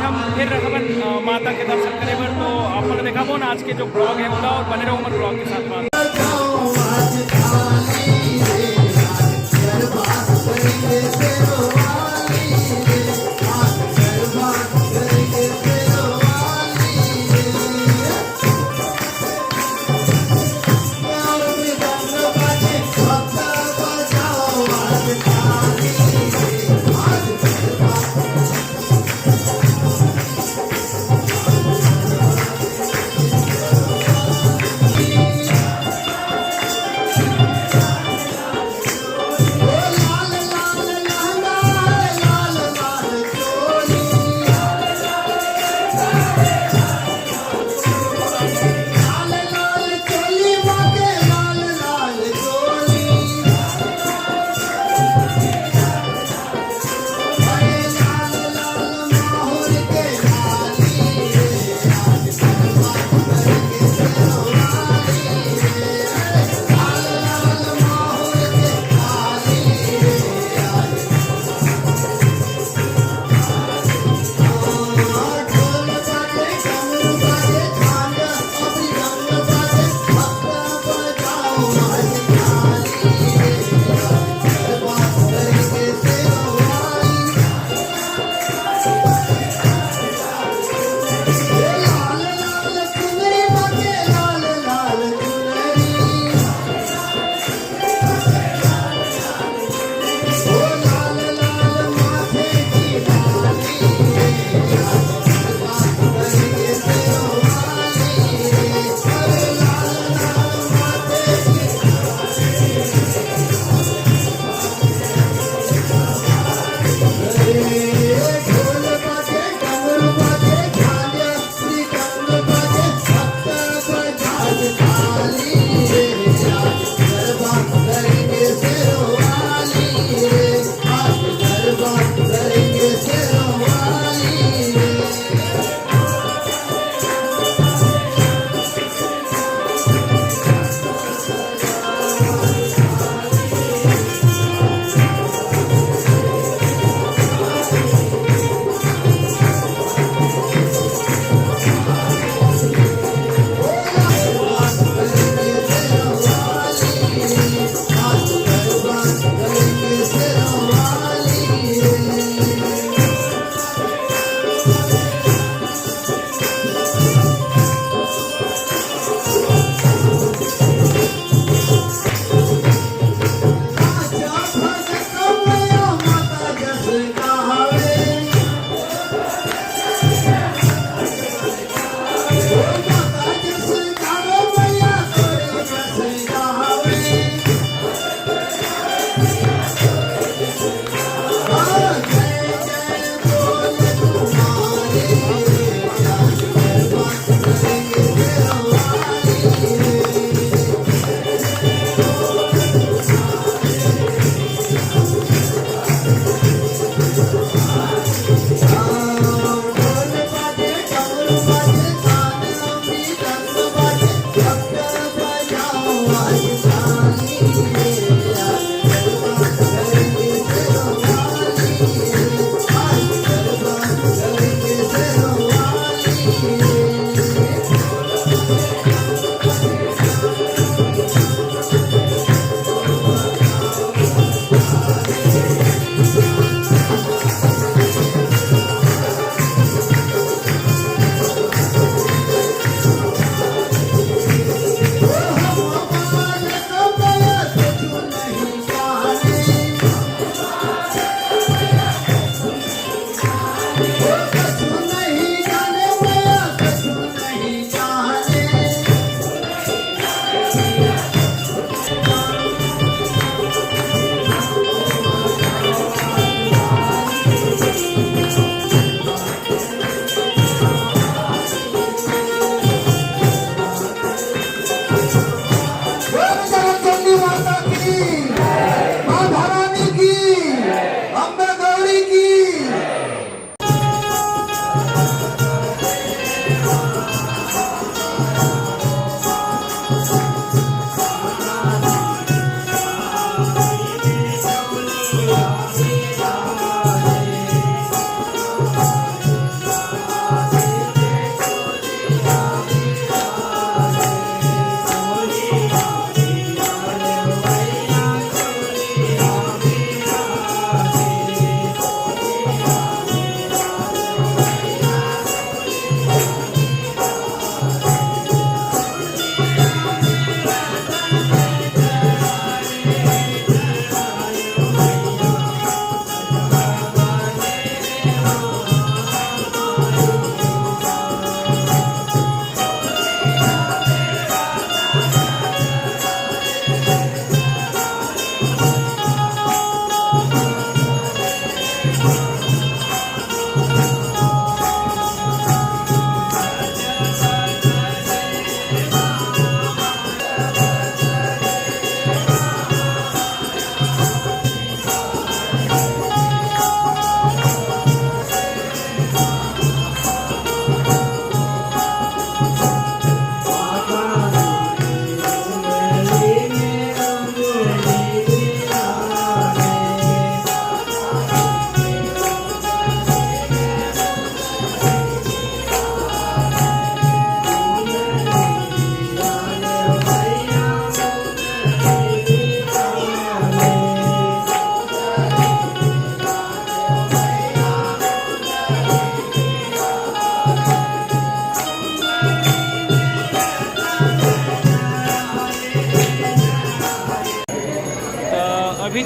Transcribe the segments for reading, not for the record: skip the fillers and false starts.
हम फिर अपन माता के दर्शन करे बर तो अपन देखा वो आज के जो ब्लॉग है बोला और बने रहो मन ब्लॉग के साथ बात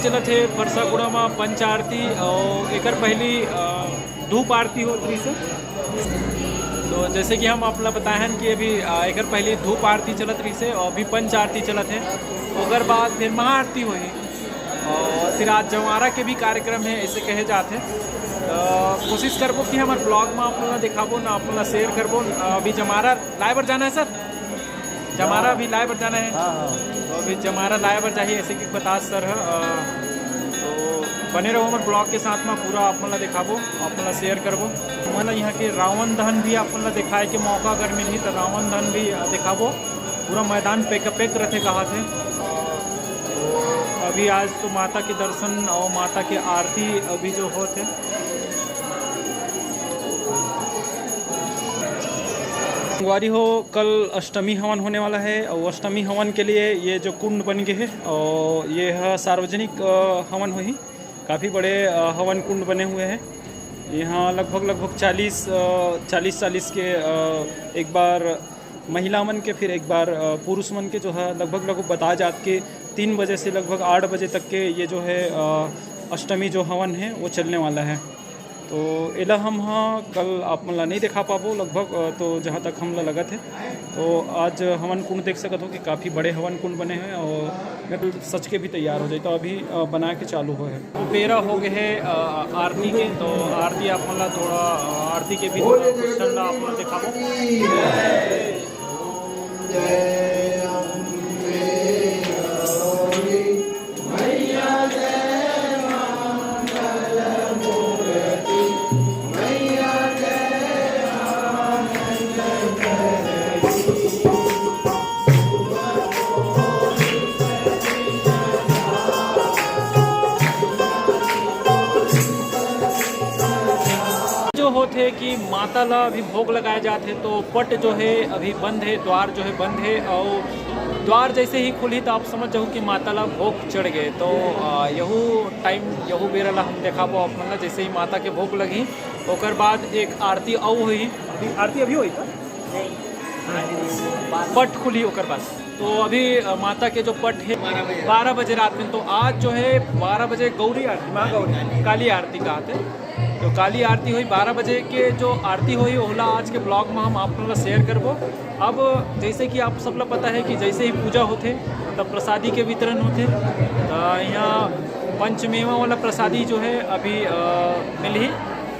चलत है फरसागुड़ा में पंच आरती और एक पहली धूप आरती हो रही से। तो जैसे कि हम अपना बताए हैं कि अभी एक पहली धूप आरती चलत रही से और अभी पंच आरती चलत है, ओकर बाद फिर महाआरती हुई और फिर आज जवारा के भी कार्यक्रम है ऐसे कहे जाते हैं। कोशिश करबो कि हमारे ब्लॉग में अपना दिखाबो ना अपना शेयर करबो। अभी जमारा लाइव जाना है सर, जमारा अभी लाइव जाना है। तो अभी जमारा लाइव चाहिए ऐसे कि बता सर है। तो बने रहो हमारे ब्लॉग के साथ में, पूरा अपना दिखाबो अपना शेयर करबो। मतलब यहाँ के रावण दहन भी अपना दिखाए के मौका अगर मिली तो रावण दहन भी दिखाबो। पूरा मैदान पेक रहते कहा थे। तो अभी आज तो माता के दर्शन और माता के आरती अभी जो होते संगवारी हो, कल अष्टमी हवन होने वाला है और अष्टमी हवन के लिए ये जो कुंड बन गए हैं और ये है सार्वजनिक हवन हुई। काफ़ी बड़े हवन कुंड बने हुए हैं यहाँ, लगभग 40 के एक बार महिला मन के फिर एक बार पुरुष मन के जो है लगभग बता जात के 3 बजे से लगभग 8 बजे तक के ये जो है अष्टमी जो हवन है वो चलने वाला है। तो एला हम हाँ कल आप मतलब नहीं दिखा पाबो लगभग, तो जहाँ तक हम लगा थे। तो आज हवन कुंड देख सकते हो कि काफ़ी बड़े हवन कुंड बने हैं और मेरे सच के भी तैयार हो जाए। तो अभी बना के चालू हो है। तो बेरा हो गए है आरती के, तो आरती आप मतलब थोड़ा आरती के भी क्वेश्चन आप मतलब दिखाबो। जो होते कि माता ला अभी भोग लगाए जाते, तो पट जो है अभी बंद है, द्वार जो है बंद है। और द्वार जैसे ही खुली तो आप समझ जाओ कि माता ला भोग चढ़ गए। तो यहू टाइम यहू बेरा ला हम देखा पाओ अपना, जैसे ही माता के भोग लगी ओकर बाद एक आरती औ हुई। अभी आरती अभी हुई था, पट खुली ओकर बाद। तो अभी माता के जो पट है 12 बजे रात में। तो आज जो है 12 बजे गौरी आरती, महागौरी काली आरती कहते। तो काली आरती हुई 12 बजे के जो आरती हुई ओला आज के ब्लॉग में हम आप लोग शेयर करबो। अब जैसे कि आप सब लोग पता है कि जैसे ही पूजा होते तब प्रसादी के वितरण होते। तो यहाँ पंचमेवा वाला प्रसादी जो है अभी मिली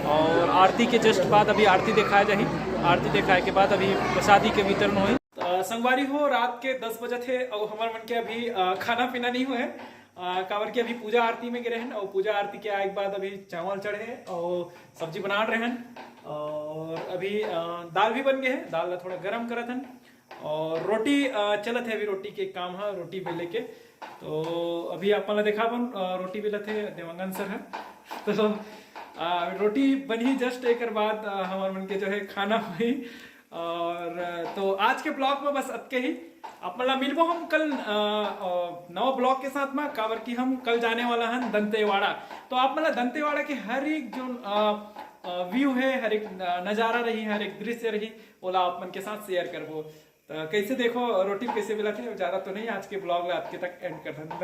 और आरती के जस्ट बाद अभी आरती दिखाया जाही। आरती दिखाए के बाद अभी प्रसादी के वितरण हुई। संगवारी हो रात के 10 बजे थे और हमारे मन के अभी खाना पीना नहीं हुआ है। कावर के अभी पूजा आरती में गिरे हैं और पूजा आरती के आए के बाद अभी चावल चढ़े और सब्जी बना रहे हैं और अभी दाल भी बन गए हैं। दाल थोड़ा गर्म करत हैं और रोटी चलत है। अभी रोटी के काम है, रोटी बेले के। तो अभी आप देखा बन रोटी बेलत है देवांगन सर है। तो रोटी बनी जस्ट एक बाद हमारे मन के जो है खाना हुई। और तो आज के ब्लॉग में बस अतके ही आप मतलब मिलबो हम कल नवा ब्लॉग के साथ में। काबर की हम कल जाने वाला हैं दंतेवाड़ा। तो आप मतलब दंतेवाड़ा के हर एक जो व्यू है, हर एक नज़ारा रही, हर एक दृश्य रही, ओला आप मन के साथ शेयर करबो। तो कैसे देखो रोटी कैसे मिला थे, ज़्यादा तो नहीं। आज के ब्लॉग आपके तक एंड कर धन्यवाद।